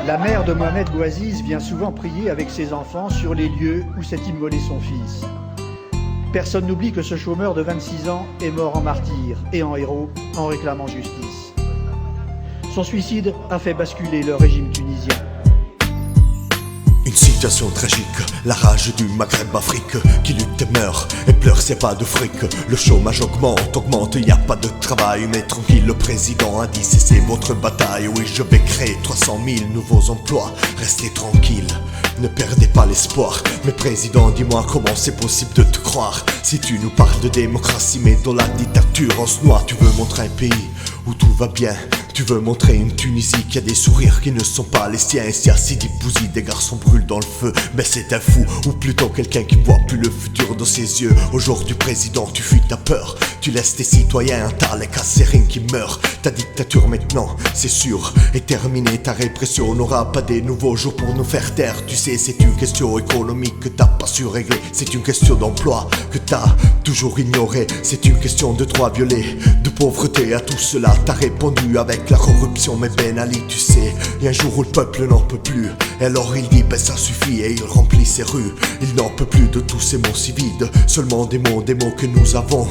La mère de Mohamed Bouaziz vient souvent prier avec ses enfants sur les lieux où s'est immolé son fils. Personne n'oublie que ce chômeur de 26 ans est mort en martyr et en héros en réclamant justice. Son suicide a fait basculer le régime tunisien. Une situation tragique, la rage du Maghreb Afrique qui lutte et meurt et pleure s'il n'y a pas de fric. Le chômage augmente, il n'y a pas de travail. Mais tranquille, le président a dit cessez votre bataille. Oui, je vais créer 300 000 nouveaux emplois. Restez tranquille, ne perdez pas l'espoir. Mais président, dis-moi comment c'est possible de te croire. Si tu nous parles de démocratie mais dans la dictature en se noie. Tu veux montrer un pays où tout va bien. Tu veux montrer une Tunisie qui a des sourires qui ne sont pas les siens. Et si à Sidi Bouzi des garçons brûlent dans le feu, ben c'est un fou, ou plutôt quelqu'un qui ne voit plus le futur dans ses yeux. Aujourd'hui président, tu fuis ta peur. Tu laisses tes citoyens, t'as les Kasserine qui meurent. Ta dictature maintenant, c'est sûr, est terminée. Ta répression n'aura pas des nouveaux jours pour nous faire taire. Tu sais, c'est une question économique que t'as pas su régler. C'est une question d'emploi que t'as toujours ignoré. C'est une question de droits violés, de pauvreté. À tout cela t'as répondu avec la corruption. Mais Ben Ali, tu sais, y a un jour où le peuple n'en peut plus. Et alors il dit ben ça suffit et il remplit ses rues. Il n'en peut plus de tous ces mots si vides. Seulement des mots que nous avons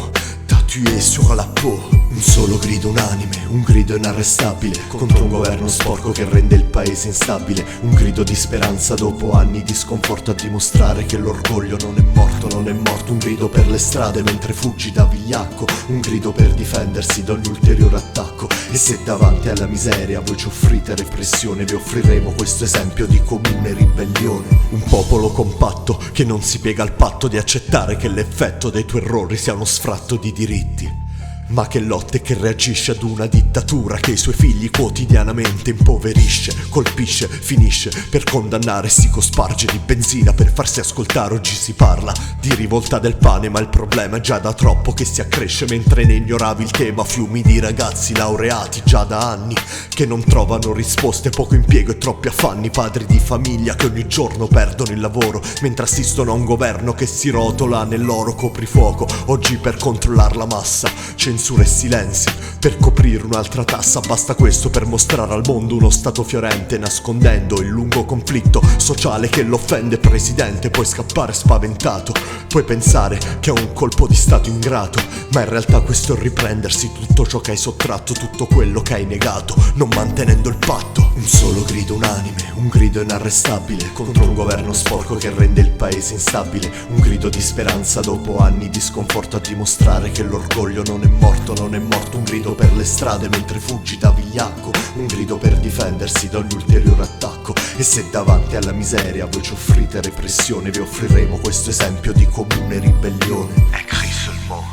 tatués sur la peau. Un solo grido unanime, un grido inarrestabile contro un governo sporco che rende il paese instabile. Un grido di speranza dopo anni di sconforto, a dimostrare che l'orgoglio non è morto, non è morto. Un grido per le strade mentre fuggi da vigliacco. Un grido per difendersi da ogni ulteriore attacco. E se davanti alla miseria voi ci offrite repressione, vi offriremo questo esempio di comune ribellione. Un popolo compatto che non si piega al patto di accettare che l'effetto dei tuoi errori sia uno sfratto di diritti, ma che lotta e che reagisce ad una dittatura che i suoi figli quotidianamente impoverisce, colpisce, finisce per condannare, si cosparge di benzina per farsi ascoltare. Oggi si parla di rivolta del pane, ma il problema è già da troppo che si accresce. Mentre ne ignoravi il tema, fiumi di ragazzi laureati già da anni che non trovano risposte, poco impiego e troppi affanni. Padri di famiglia che ogni giorno perdono il lavoro mentre assistono a un governo che si rotola nell'oro coprifuoco. Oggi per controllare la massa censura e silenzi, per coprire un'altra tassa. Basta questo per mostrare al mondo uno stato fiorente, nascondendo il lungo conflitto sociale che l'offende. Presidente, puoi scappare spaventato, puoi pensare che è un colpo di stato ingrato, ma in realtà questo è riprendersi tutto ciò che hai sottratto, tutto quello che hai negato, non mantenendo il patto. Un solo grido unanime, un grido inarrestabile contro un governo sporco che rende il paese instabile. Un grido di speranza dopo anni di sconforto, a dimostrare che l'orgoglio non è morto, non è morto. Un grido per le strade mentre fuggi da vigliacco. Un grido per difendersi da ogni ulteriore attacco. E se davanti alla miseria voi ci offrite repressione, vi offriremo questo esempio di comune ribellione. Un cri seulement,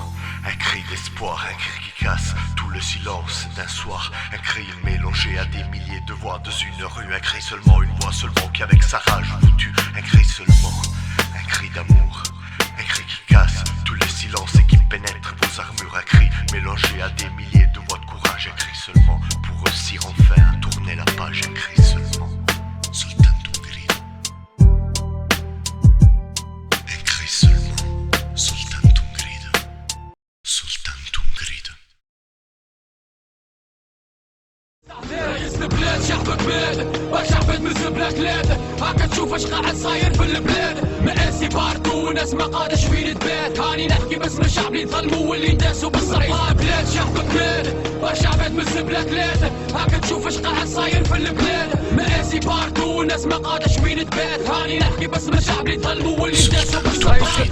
un cri d'espoir, un cri qui casse tout le silence d'un soir. Un cri mélangé à des milliers de voix dans une rue. Un cri seulement, une voix seulement qui avec sa rage vous tue. Un cri seulement, un cri d'amour, un cri qui casse tout le silence et qui pénètre vos armures. Un cri mélangé à des milliers de voix de courage. Un cri seulement pour réussir enfin à tourner la page. Un cri seulement, soltanto un grido. Un cri seulement, soltanto un grido. Soltanto un grido. البلاد شعبك بلاد شعبك مثل بلا كلاد. هاكا تشوف اش قاعد صاير في البلاد. مقاسي باردو وناس ما قادة شوين تبات. هاني نحكي باسم الشعب اللي ظلموا واللي داسوا بالصريح. بلاد شعبك بلاد شعبك مثل بلا كلاد. هاكا تشوف اش قاعد صاير في البلاد. مقاسي باردو وناس ما قادة شوين تبات. هاني نحكي باسم الشعب اللي ظلموا واللي داسوا بالصريح.